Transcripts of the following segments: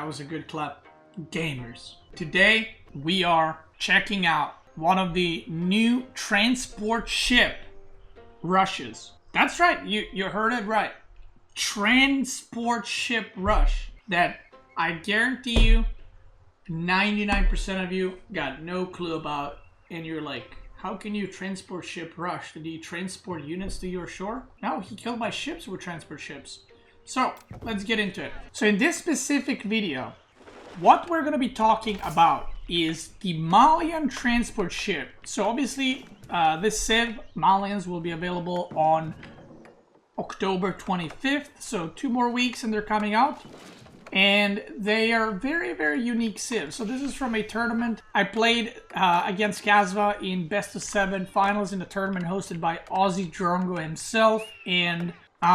That was a good clap. Gamers. Today, we are checking out one of the new transport ship rushes. That's right, you heard it right. Transport ship rush that I guarantee you 99% of you got no clue about, and you're like, how can you transport ship rush? Did he transport units to your shore? No, he killed my ships with transport ships. So, let's get into it. So in this specific video, what we're going to be talking about is the Malian transport ship. So obviously, this Civ, Malians, will be available on October 25th. So 2 more weeks and they're coming out. And they are very, very unique civs. So this is from a tournament. I played against Kazva in best of 7 finals in a tournament hosted by Aussie Drongo himself. And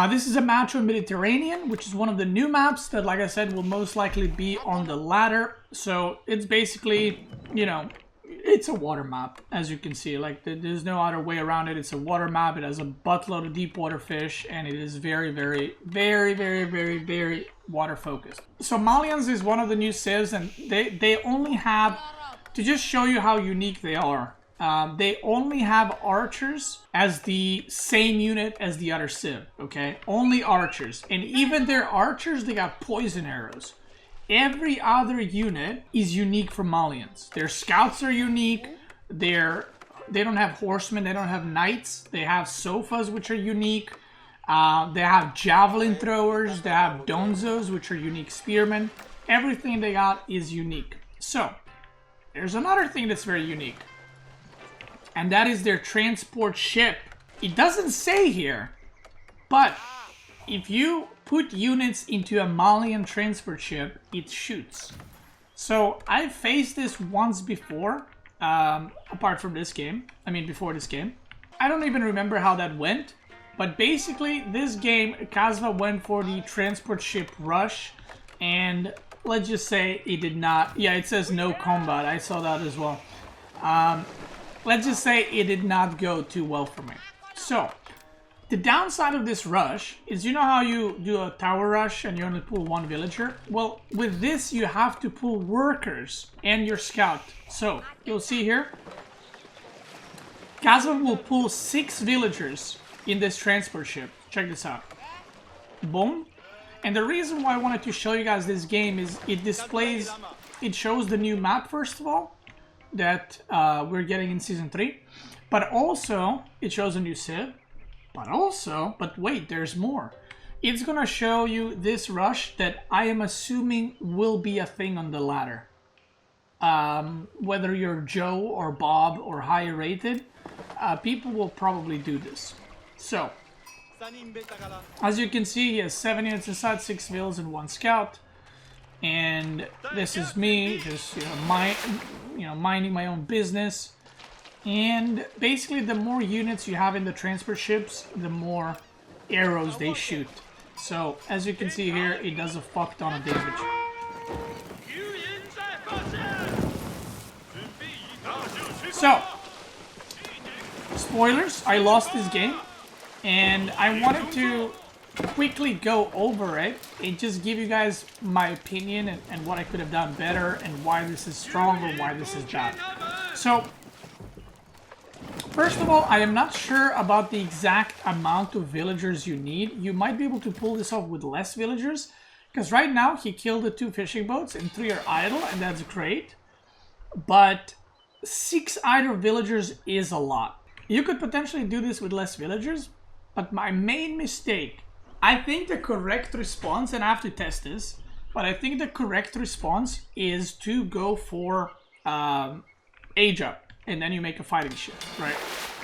this is a match on Mediterranean, which is one of the new maps that, like I said, will most likely be on the ladder. So it's basically, you know, it's a water map, as you can see. Like, there's no other way around it. It's a water map. It has a buttload of deep water fish, and it is very, very, very, very, very, very water focused. So Malians is one of the new civs, and they only have, to just show you how unique they are, they only have archers as the same unit as the other civ, okay? Only archers. And even their archers, they got poison arrows. Every other unit is unique for Malians. Their scouts are unique. They don't have horsemen. They don't have knights. They have sofas, which are unique. They have javelin throwers. They have donzos, which are unique spearmen. Everything they got is unique. So, there's another thing that's very unique. And that is their transport ship. It doesn't say here, but if you put units into a Malian transport ship, it shoots. So I faced this once before, apart from this game. I mean, before this game. I don't even remember how that went. But basically, this game, Kazva went for the transport ship rush. And let's just say it did not. Yeah, it says no combat. I saw that as well. Let's just say it did not go too well for me. So, the downside of this rush is, you know how you do a tower rush and you only pull 1 villager? Well, with this you have to pull workers and your scout. So, you'll see here, Kazva will pull 6 villagers in this transport ship. Check this out. Boom. And the reason why I wanted to show you guys this game is it shows the new map, first of all, that we're getting in Season 3. But also, it shows a new civ. But wait, there's more. It's gonna show you this rush that I am assuming will be a thing on the ladder. Whether you're Joe or Bob or higher rated, people will probably do this. So, as you can see, he has 7 units inside, 6 vills and 1 scout. And this is me, just minding my own business. And basically, the more units you have in the transport ships, the more arrows they shoot. So, as you can see here, it does a fuck ton of damage. So, spoilers, I lost this game. And I wanted to quickly go over it and just give you guys my opinion and what I could have done better and why this is strong or why this is bad. So, first of all, I am not sure about the exact amount of villagers you need. You might be able to pull this off with less villagers, because right now he killed the 2 fishing boats and 3 are idle, and that's great. But 6 idle villagers is a lot. You could potentially do this with less villagers, but my main mistake, I think the correct response, and I have to test this, but I think the correct response is to go for age up, and then you make a fighting ship, right?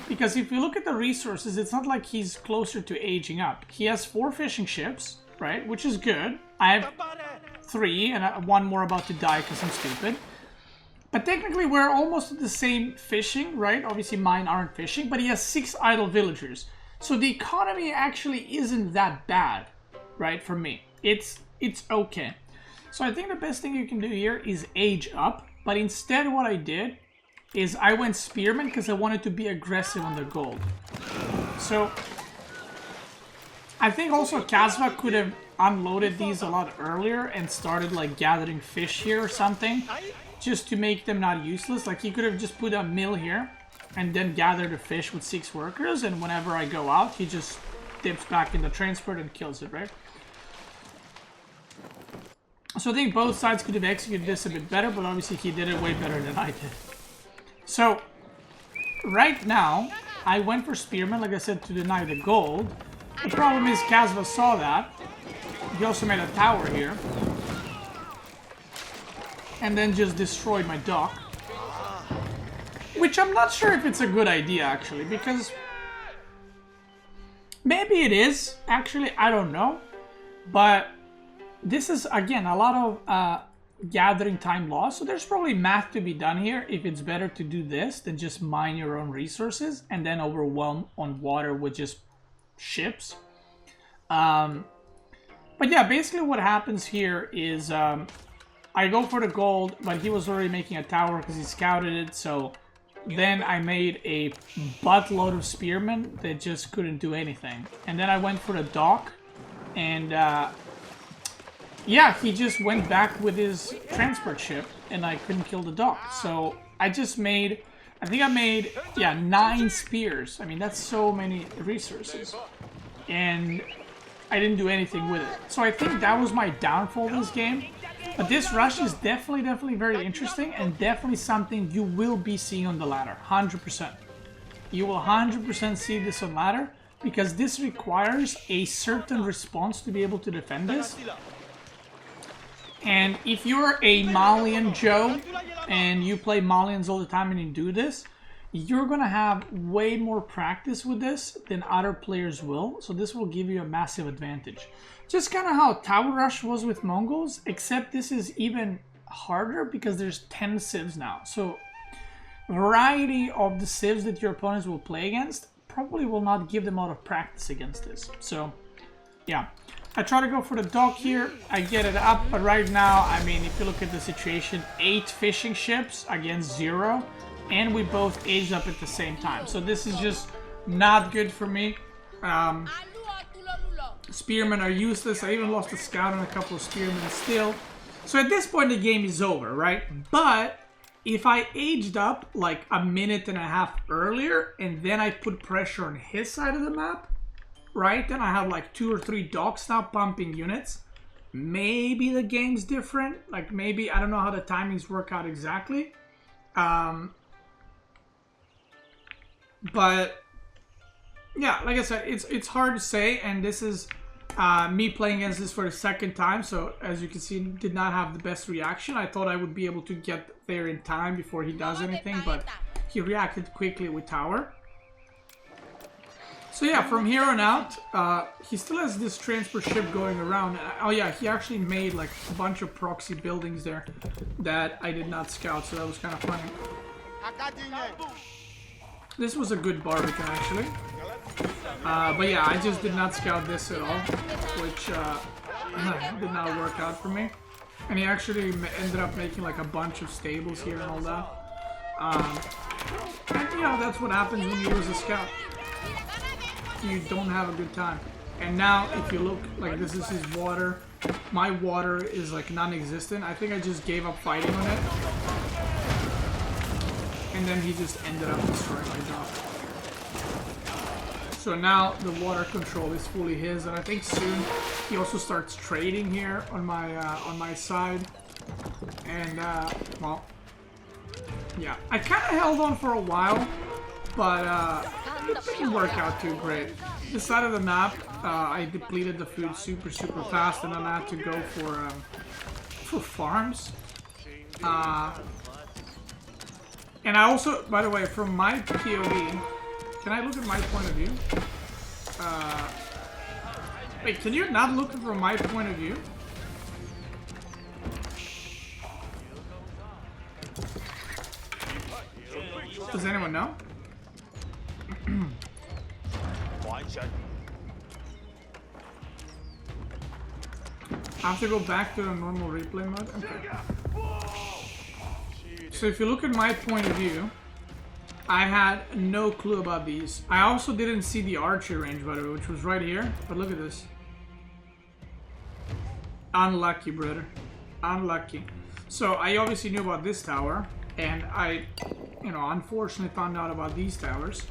Because if you look at the resources, it's not like he's closer to aging up. He has 4 fishing ships, right, which is good. I have 3, and 1 more about to die because I'm stupid. But technically, we're almost at the same fishing, right? Obviously, mine aren't fishing, but he has 6 idle villagers. So the economy actually isn't that bad, right, for me. It's okay. So I think the best thing you can do here is age up. But instead what I did is I went spearman because I wanted to be aggressive on the gold. So I think also Kazva could have unloaded these a lot earlier and started like gathering fish here or something, just to make them not useless. Like he could have just put a mill here and then gather the fish with 6 workers, and whenever I go out, he just dips back in the transport and kills it, right? So I think both sides could have executed this a bit better, but obviously he did it way better than I did. So, right now, I went for Spearman, like I said, to deny the gold. The problem is Kazva saw that. He also made a tower here. And then just destroyed my dock. Which I'm not sure if it's a good idea, actually, because... maybe it is, actually, I don't know. But this is, again, a lot of gathering time loss. So there's probably math to be done here if it's better to do this than just mine your own resources and then overwhelm on water with just ships. But yeah, basically what happens here is I go for the gold, but he was already making a tower because he scouted it. So then I made a buttload of spearmen that just couldn't do anything. And then I went for the dock, and yeah, he just went back with his transport ship, and I couldn't kill the dock. So I just made, I think I made, yeah, 9 spears. I mean, that's so many resources. And I didn't do anything with it. So I think that was my downfall this game. But this rush is definitely very interesting, and definitely something you will be seeing on the ladder, 100%. You will 100% see this on ladder, because this requires a certain response to be able to defend this. And if you're a Malian Joe, and you play Malians all the time and you do this, you're going to have way more practice with this than other players will. So this will give you a massive advantage. Just kind of how Tower Rush was with Mongols, except this is even harder because there's 10 civs now. So variety of the civs that your opponents will play against probably will not give them a lot of practice against this. So yeah, I try to go for the dock here. I get it up, but right now, I mean, if you look at the situation, 8 fishing ships against 0. And we both aged up at the same time. So this is just not good for me. Spearmen are useless. I even lost a scout and a couple of spearmen still. So at this point the game is over, right? But if I aged up like a minute and a half earlier and then I put pressure on his side of the map, right? Then I have like 2 or 3 docks now pumping units. Maybe the game's different. Like maybe, I don't know how the timings work out exactly. But yeah, like I said, it's hard to say, and this is me playing against this for the second time, so as you can see, did not have the best reaction. I thought I would be able to get there in time before he does anything, but he reacted quickly with tower. So yeah, from here on out, he still has this transport ship going around. Oh yeah, he actually made like a bunch of proxy buildings there that I did not scout, so that was kind of funny. This was a good Barbican, actually. But yeah, I just did not scout this at all, which did not work out for me. And he actually ended up making like a bunch of stables here and all that. And you know, that's what happens when you lose a scout. You don't have a good time. And now, if you look, like this is his water. My water is like non-existent. I think I just gave up fighting on it. And then he just ended up destroying my dock. So now the water control is fully his, and I think soon he also starts trading here on my side. And well, yeah, I kind of held on for a while, but it didn't work out too great. This side of the map, I depleted the food super fast, and then I had to go for farms. And I also, by the way, from my POV, can I look at my point of view? Wait, can you not look from my point of view? Does anyone know? I have to go back to the normal replay mode? Okay. So if you look at my point of view, I had no clue about these. I also didn't see the archer range, by the way, which was right here. But look at this. Unlucky, brother. Unlucky. So I obviously knew about this tower, and I, you know, unfortunately found out about these towers.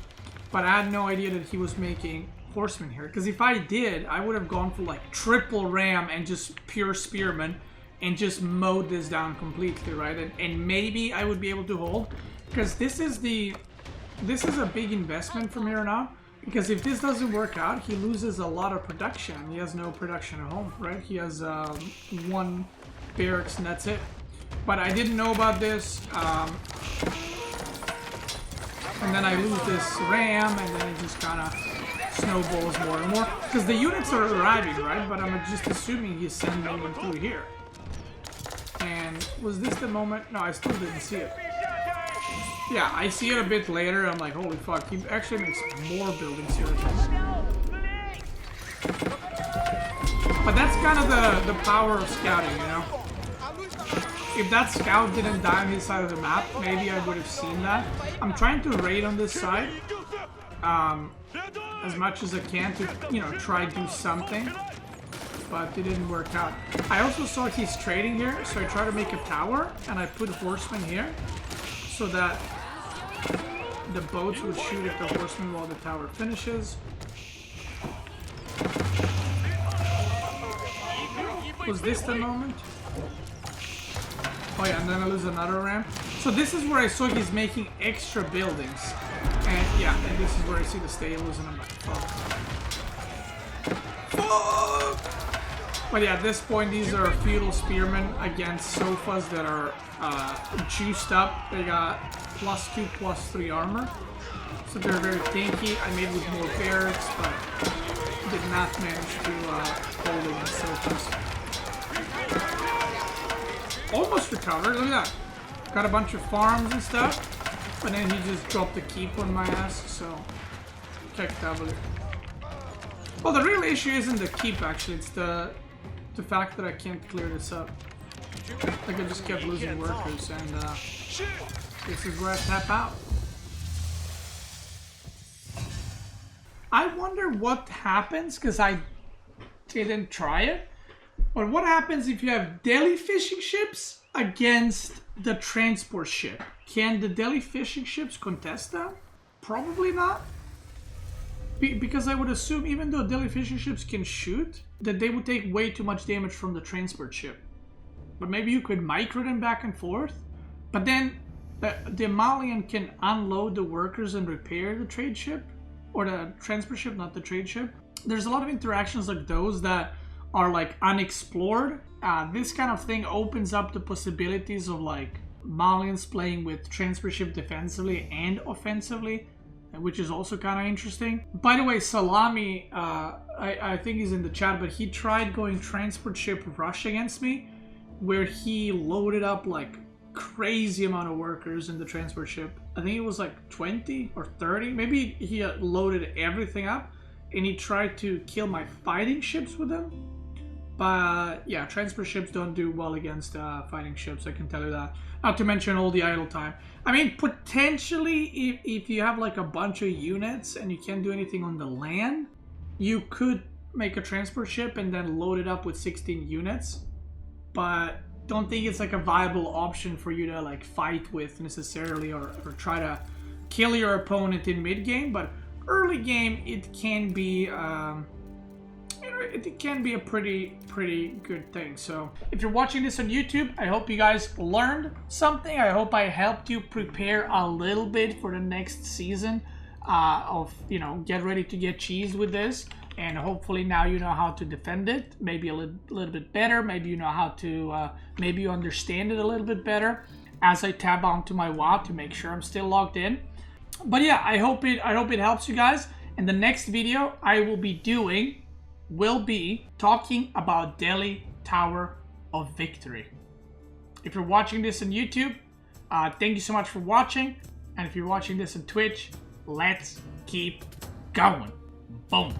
But I had no idea that he was making horsemen here. Because if I did, I would have gone for like triple ram and just pure spearman and just mowed this down completely, right? And maybe I would be able to hold. Because this is a big investment from here on out. Because if this doesn't work out, he loses a lot of production. He has no production at home, right? He has one barracks and that's it. But I didn't know about this. And then I lose this ram, and then it just kind of snowballs more and more. Because the units are arriving, right? But I'm just assuming he's sending them through here. And was this the moment? No, I still didn't see it. Yeah, I see it a bit later. I'm like, holy fuck, he actually makes more buildings here. But that's kind of the power of scouting, you know? If that scout didn't die on his side of the map, maybe I would have seen that. I'm trying to raid on this side as much as I can to, you know, try do something. But it didn't work out. I also saw he's trading here, so I tried to make a tower, and I put horsemen here so that the boats would shoot at the horsemen while the tower finishes. Was this the moment? Oh yeah, and then I lose another ramp. So this is where I saw he's making extra buildings. And yeah, and this is where I see the stables, and I'm like, fuck. Fuck! But yeah, at this point, these are feudal spearmen against sofas that are juiced up. They got +2, +3 armor. So they're very tanky. I made with more barracks, but did not manage to hold against sofas. Almost recovered, look at that. Got a bunch of farms and stuff, but then he just dropped the keep on my ass, so check W. Well, the real issue isn't the keep actually, it's the fact that I can't clear this up. Like I just kept losing workers, and this is where I tap out. I wonder what happens, because I didn't try it. But what happens if you have deli fishing ships against the transport ship? Can the deli fishing ships contest that? Probably not. Because I would assume even though deli fishing ships can shoot, that they would take way too much damage from the transport ship. But maybe you could micro them back and forth. But then the Malian can unload the workers and repair the trade ship. Or the transport ship, not the trade ship. There's a lot of interactions like those that are like unexplored. This kind of thing opens up the possibilities of like Malians playing with transport ship defensively and offensively, which is also kind of interesting. By the way, Salami, I think he's in the chat, but he tried going transport ship rush against me, where he loaded up like crazy amount of workers in the transport ship. I think it was like 20 or 30. Maybe he loaded everything up, and he tried to kill my fighting ships with them. But yeah, transport ships don't do well against fighting ships, I can tell you that. Not to mention all the idle time. I mean, potentially, if you have like a bunch of units and you can't do anything on the land, you could make a transport ship and then load it up with 16 units. But don't think it's like a viable option for you to like fight with necessarily, or try to kill your opponent in mid game. But early game, it can be a pretty good thing. So if you're watching this on YouTube, I hope you guys learned something. I hope I helped you prepare a little bit for the next season of, you know, get ready to get cheese with this. And hopefully now you know how to defend it, maybe a little bit better. Maybe you know how to, maybe you understand it a little bit better as I tab onto my WoW to make sure I'm still logged in. But yeah, I hope it helps you guys. And the next video I will be doing will be talking about Delhi Tower of Victory. If you're watching this on YouTube, thank you so much for watching. And if you're watching this on Twitch, let's keep going. Boom.